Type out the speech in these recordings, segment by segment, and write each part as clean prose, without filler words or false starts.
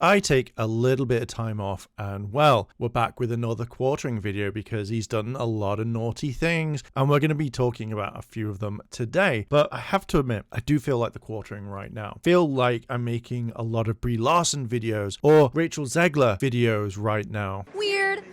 I take a little bit of time off and well, we're back with another quartering video because he's done a lot of naughty things and we're going to be talking about a few of them today. But I have to admit, I do feel like the quartering right now. I feel like I'm making a lot of Brie Larson videos or Rachel Zegler videos right now. Weird.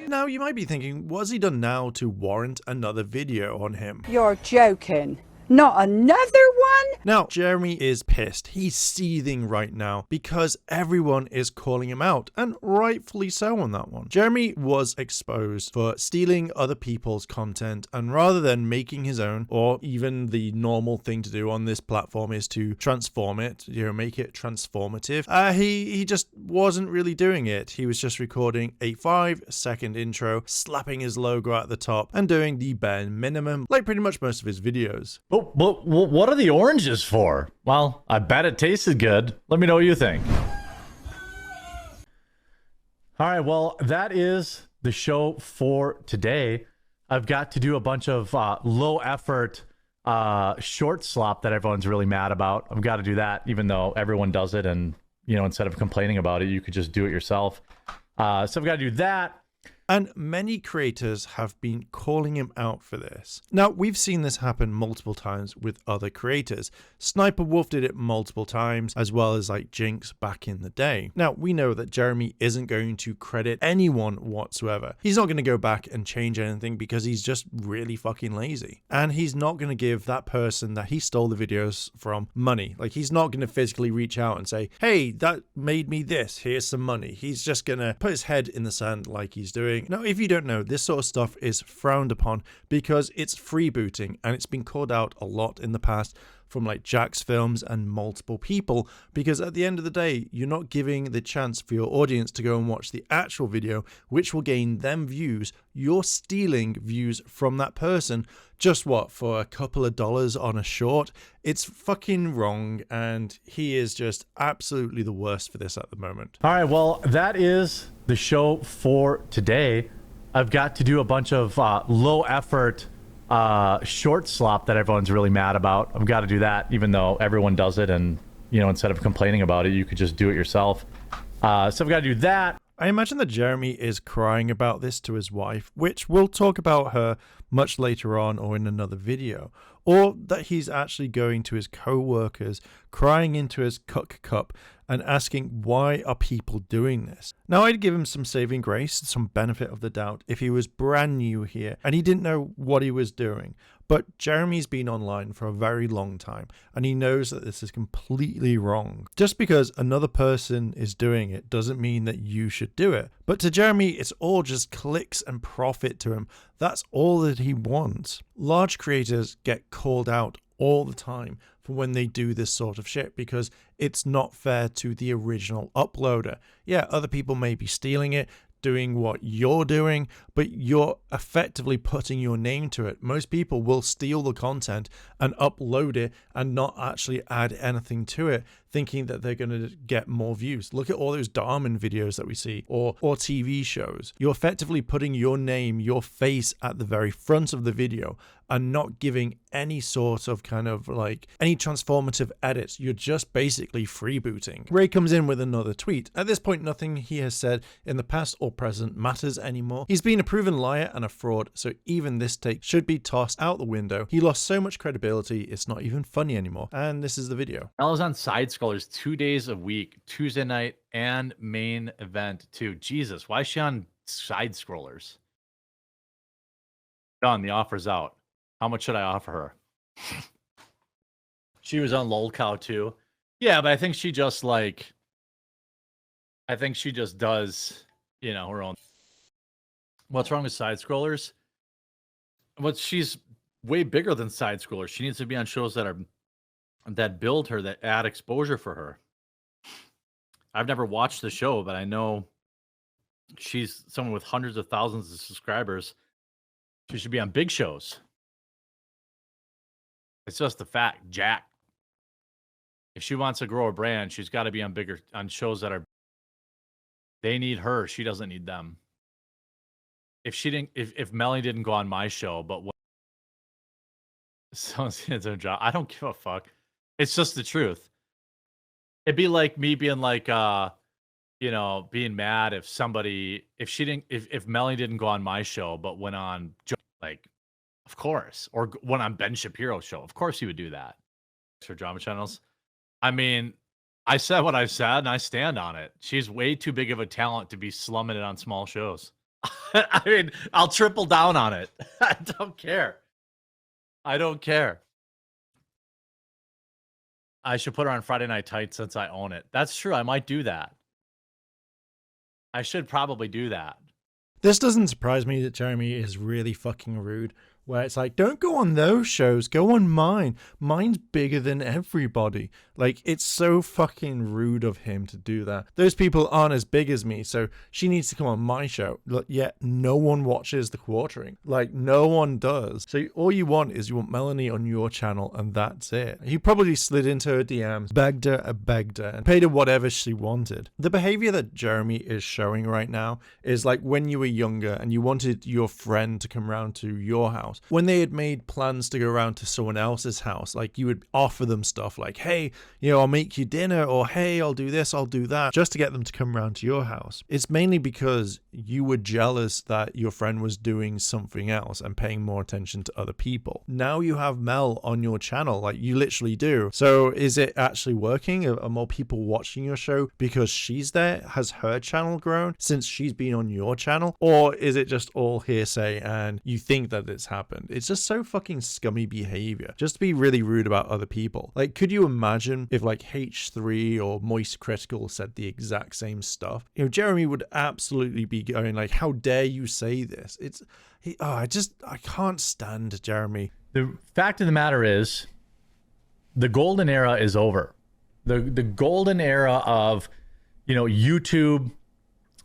Now you might be thinking, what has he done now to warrant another video on him? You're joking. Not another one? Now, Jeremy is pissed. He's seething right now because everyone is calling him out, and rightfully so on that one. Jeremy was exposed for stealing other people's content, and rather than making his own, or even the normal thing to do on this platform is to transform it, make it transformative, he just wasn't really doing it. He was just recording a 5-second intro, slapping his logo at the top, and doing the bare minimum, like pretty much most of his videos. But what are the oranges for? Well, I bet it tasted good. Let me know what you think. All right, well, that is the show for today. I've got to do a bunch of low effort short slop that everyone's really mad about. I've got to do that, even though everyone does it. And, instead of complaining about it, you could just do it yourself. So I've got to do that. And many creators have been calling him out for this. Now, we've seen this happen multiple times with other creators. Sniper Wolf did it multiple times, as well as like Jinx back in the day. Now, we know that Jeremy isn't going to credit anyone whatsoever. He's not going to go back and change anything because he's just really fucking lazy. And he's not going to give that person that he stole the videos from money. Like, he's not going to physically reach out and say, hey, that made me this, here's some money. He's just going to put his head in the sand like he's doing. Now, if you don't know, this sort of stuff is frowned upon because it's freebooting, and it's been called out a lot in the past from like Jack's Films and multiple people, because at the end of the day, you're not giving the chance for your audience to go and watch the actual video, which will gain them views. You're stealing views from that person just for a couple of dollars on a short. It's fucking wrong, and he is just absolutely the worst for this at the moment. All right, well, that is the show for today. I've got to do a bunch of low effort short slop that everyone's really mad about. I've got to do that, even though everyone does it. And, instead of complaining about it, you could just do it yourself. So I've got to do that. I imagine that Jeremy is crying about this to his wife, which we'll talk about her much later on or in another video, or that he's actually going to his co-workers, crying into his cook cup and asking, why are people doing this? Now, I'd give him some saving grace, some benefit of the doubt if he was brand new here and he didn't know what he was doing. But Jeremy's been online for a very long time, and he knows that this is completely wrong. Just because another person is doing it doesn't mean that you should do it. But to Jeremy, it's all just clicks and profit to him. That's all that he wants. Large creators get called out all the time for when they do this sort of shit because it's not fair to the original uploader. Yeah, other people may be stealing it, doing what you're doing, but you're effectively putting your name to it. Most people will steal the content and upload it and not actually add anything to it, thinking that they're going to get more views. Look at all those Darman videos that we see, or TV shows. You're effectively putting your name, your face at the very front of the video and not giving any sort of kind of like any transformative edits. You're just basically freebooting. Ray comes in with another tweet. At this point, nothing he has said in the past or present matters anymore. He's been a proven liar and a fraud, so even this take should be tossed out the window. He lost so much credibility, it's not even funny anymore. And this is the video. I was on Side Scrollers 2 days a week, Tuesday night and main event too. Jesus, why is she on Side Scrollers? Done, the offer's out. How much should I offer her? She was on Lolcow too. Yeah, but I think she just does, her own. What's wrong with Side Scrollers? She's way bigger than Side Scrollers. She needs to be on shows that build her, that add exposure for her. I've never watched the show, but I know she's someone with hundreds of thousands of subscribers. She should be on big shows. It's just the fact, Jack. If she wants to grow a brand, she's got to be on shows that are. They need her. She doesn't need them. If Melanie didn't go on my show, but what? Someone's in their job. I don't give a fuck. It's just the truth. It'd be like me being like, being mad if somebody, if Melanie didn't go on my show, but went on, like, of course, or went on Ben Shapiro's show. Of course he would do that for drama channels. I mean, I said what I said and I stand on it. She's way too big of a talent to be slumming it on small shows. I mean, I'll triple down on it. I don't care. I don't care. I should put her on Friday Night Tights since I own it. That's true. I might do that. I should probably do that. This doesn't surprise me that Jeremy is really fucking rude, where it's like, don't go on those shows, go on mine. Mine's bigger than everybody. Like, it's so fucking rude of him to do that. Those people aren't as big as me, so she needs to come on my show. Look, yet no one watches the quartering. Like, no one does. So all you want is you want Melanie on your channel, and that's it. He probably slid into her DMs, begged her, and paid her whatever she wanted. The behavior that Jeremy is showing right now is like when you were younger and you wanted your friend to come round to your house. When they had made plans to go around to someone else's house, like you would offer them stuff like, hey, I'll make you dinner, or hey, I'll do this, I'll do that, just to get them to come round to your house. It's mainly because you were jealous that your friend was doing something else and paying more attention to other people. Now you have Mel on your channel, like you literally do. So is it actually working? Are more people watching your show because she's there? Has her channel grown since she's been on your channel? Or is it just all hearsay and you think that it's happened? It's just so fucking scummy behavior, just to be really rude about other people. Like, could you imagine if like H3 or Moist Critical said the exact same stuff? Jeremy would absolutely be going like, how dare you say this? I can't stand Jeremy. The fact of the matter is, the golden era is over. The golden era of, YouTube,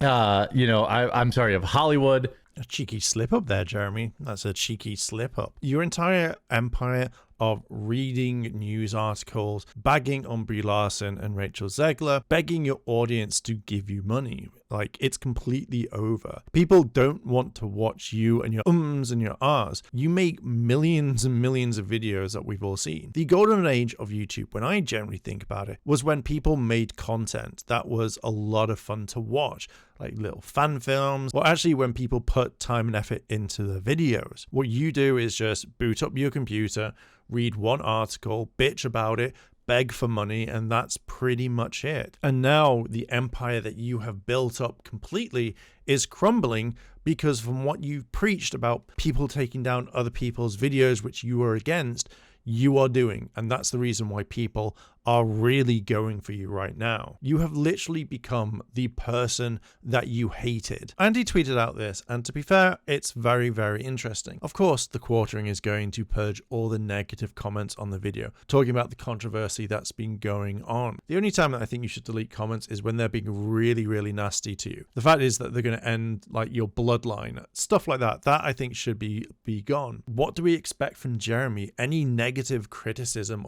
I'm sorry, of Hollywood. A cheeky slip up there, Jeremy. That's a cheeky slip up. Your entire empire of reading news articles, bagging on Brie Larson and Rachel Zegler, begging your audience to give you money. Like, it's completely over. People don't want to watch you and your ums and your ahs. You make millions and millions of videos that we've all seen. The golden age of YouTube, when I generally think about it, was when people made content that was a lot of fun to watch, like little fan films, or actually when people put time and effort into the videos. What you do is just boot up your computer, read one article, bitch about it, beg for money, and that's pretty much it. And now the empire that you have built up completely is crumbling because from what you've preached about people taking down other people's videos which you are against, you are doing. And that's the reason why people are really going for you right now. You have literally become the person that you hated. Andy tweeted out this, and to be fair, it's very, very interesting. Of course, the quartering is going to purge all the negative comments on the video, talking about the controversy that's been going on. The only time that I think you should delete comments is when they're being really, really nasty to you. The fact is that they're going to end like your bloodline, stuff like that. That I think should be gone. What do we expect from Jeremy? Any negative criticism,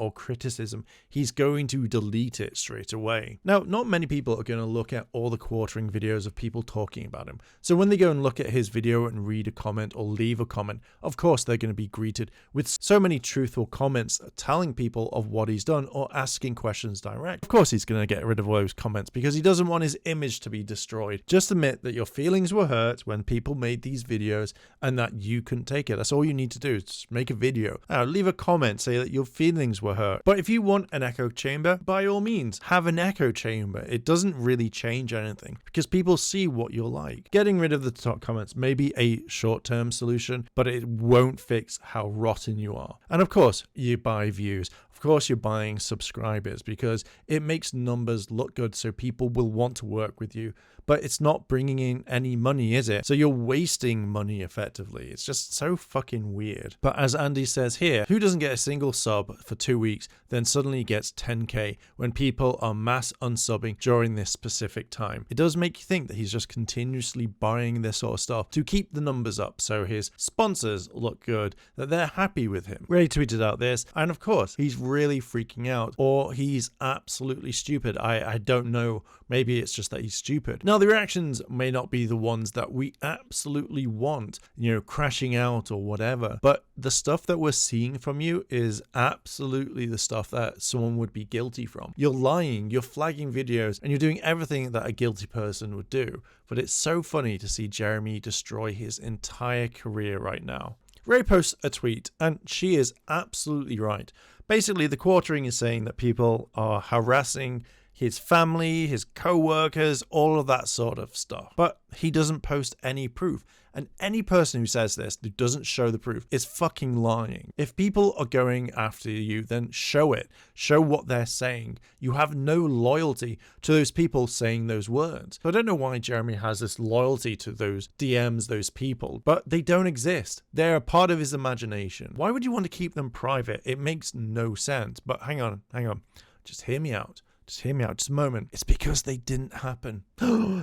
he's going to delete it straight away. Now, not many people are going to look at all the quartering videos of people talking about him. So when they go and look at his video and read a comment or leave a comment, of course they're going to be greeted with so many truthful comments telling people of what he's done or asking questions direct. Of course he's going to get rid of those comments because he doesn't want his image to be destroyed. Just admit that your feelings were hurt when people made these videos and that you couldn't take it. That's all you need to do, is just make a video. Leave a comment, say that your feelings were hurt. But if you want an echo chamber, by all means, have an echo chamber. It doesn't really change anything because people see what you're like. Getting rid of the top comments may be a short-term solution, but it won't fix how rotten you are. And of course, you buy views. Of course, you're buying subscribers because it makes numbers look good so people will want to work with you. But it's not bringing in any money, is it? So you're wasting money effectively. It's just so fucking weird. But as Andy says here, who doesn't get a single sub for 2 weeks, then suddenly gets 10k when people are mass unsubbing during this specific time? It does make you think that he's just continuously buying this sort of stuff to keep the numbers up so his sponsors look good, that they're happy with him. Ray tweeted out this, and of course, he's really freaking out, or he's absolutely stupid. I don't know. Maybe it's just that he's stupid. Now, the reactions may not be the ones that we absolutely want, crashing out or whatever, but the stuff that we're seeing from you is absolutely the stuff that someone would be guilty from. You're lying, you're flagging videos, and you're doing everything that a guilty person would do. But it's so funny to see Jeremy destroy his entire career right now. Ray posts a tweet, and she is absolutely right. Basically, the quartering is saying that people are harassing his family, his co-workers, all of that sort of stuff. But he doesn't post any proof. And any person who says this, who doesn't show the proof, is fucking lying. If people are going after you, then show it. Show what they're saying. You have no loyalty to those people saying those words. So I don't know why Jeremy has this loyalty to those DMs, those people, but they don't exist. They're a part of his imagination. Why would you want to keep them private? It makes no sense. But hang on. Just hear me out. Just hear me out, just a moment. It's because they didn't happen.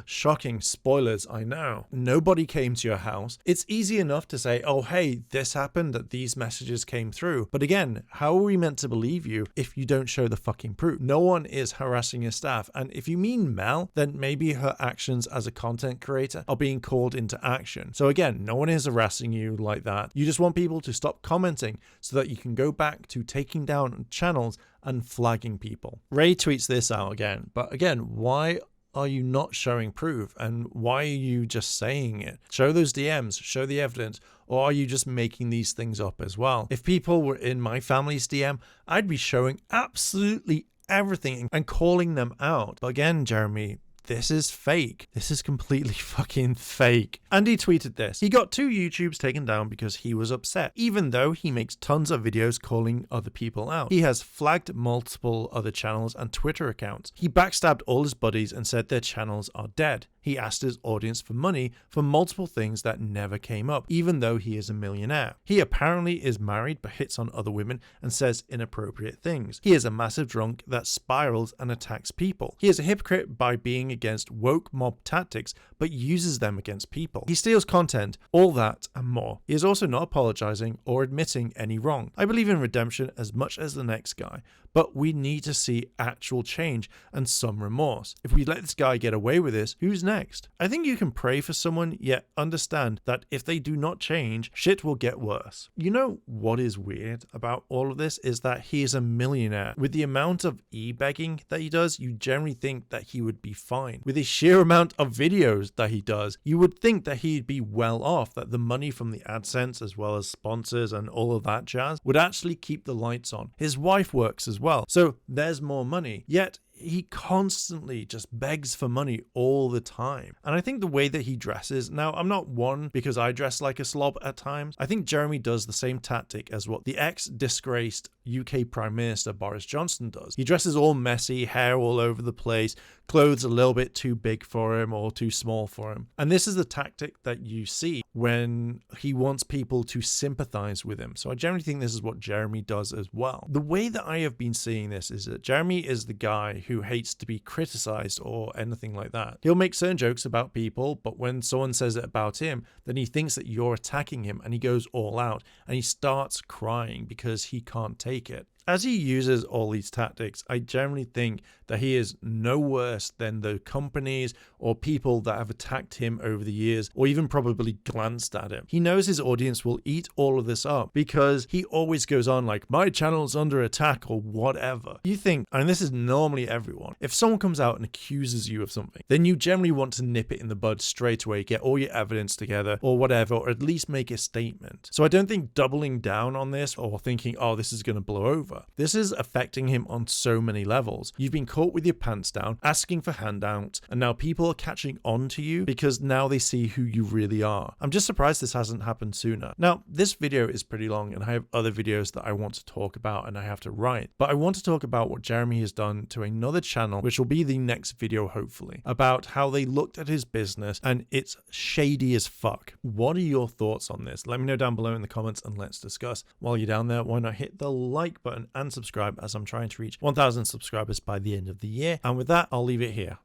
Shocking spoilers, I know. Nobody came to your house. It's easy enough to say, oh, hey, this happened, that these messages came through. But again, how are we meant to believe you if you don't show the fucking proof? No one is harassing your staff. And if you mean Mel, then maybe her actions as a content creator are being called into action. So again, no one is harassing you like that. You just want people to stop commenting so that you can go back to taking down channels and flagging people. Ray tweets this out again, but again, why are you not showing proof, and why are you just saying it? Show those DMs, show the evidence, or are you just making these things up as well? If people were in my family's DM, I'd be showing absolutely everything and calling them out. But again, Jeremy, this is fake. This is completely fucking fake. Andy tweeted this. He got 2 YouTubes taken down because he was upset, even though he makes tons of videos calling other people out. He has flagged multiple other channels and Twitter accounts. He backstabbed all his buddies and said their channels are dead. He asked his audience for money for multiple things that never came up, even though he is a millionaire. He apparently is married but hits on other women and says inappropriate things. He is a massive drunk that spirals and attacks people. He is a hypocrite by being against woke mob tactics but uses them against people. He steals content, all that and more. He is also not apologizing or admitting any wrong. I believe in redemption as much as the next guy, but we need to see actual change and some remorse. If we let this guy get away with this, who's next? I think you can pray for someone, yet understand that if they do not change, shit will get worse. You know what is weird about all of this is that he is a millionaire. With the amount of e-begging that he does, you generally think that he would be fine. With the sheer amount of videos that he does, you would think that he'd be well off, that the money from the AdSense as well as sponsors and all of that jazz would actually keep the lights on. His wife works as well, so there's more money. Yet he constantly just begs for money all the time. And I think the way that he dresses, now I'm not one because I dress like a slob at times. I think Jeremy does the same tactic as what the ex-disgraced UK Prime Minister Boris Johnson does. He dresses all messy, hair all over the place, clothes a little bit too big for him or too small for him. And this is the tactic that you see when he wants people to sympathize with him. So I generally think this is what Jeremy does as well. The way that I have been seeing this is that Jeremy is the guy who hates to be criticized or anything like that. He'll make certain jokes about people, but when someone says it about him, then he thinks that you're attacking him and he goes all out and he starts crying because he can't take it. As he uses all these tactics, I generally think that he is no worse than the companies or people that have attacked him over the years or even probably glanced at him. He knows his audience will eat all of this up because he always goes on like, my channel's under attack or whatever. You think, and this is normally everyone, if someone comes out and accuses you of something, then you generally want to nip it in the bud straight away, get all your evidence together or whatever, or at least make a statement. So I don't think doubling down on this or thinking, oh, this is going to blow over. This is affecting him on so many levels. You've been caught with your pants down, asking for handouts, and now people are catching on to you because now they see who you really are. I'm just surprised this hasn't happened sooner. Now, this video is pretty long and I have other videos that I want to talk about and I have to write, but I want to talk about what Jeremy has done to another channel, which will be the next video hopefully, about how they looked at his business and it's shady as fuck. What are your thoughts on this? Let me know down below in the comments and let's discuss. While you're down there, why not hit the like button and subscribe, as I'm trying to reach 1,000 subscribers by the end of the year. And with that, I'll leave it here.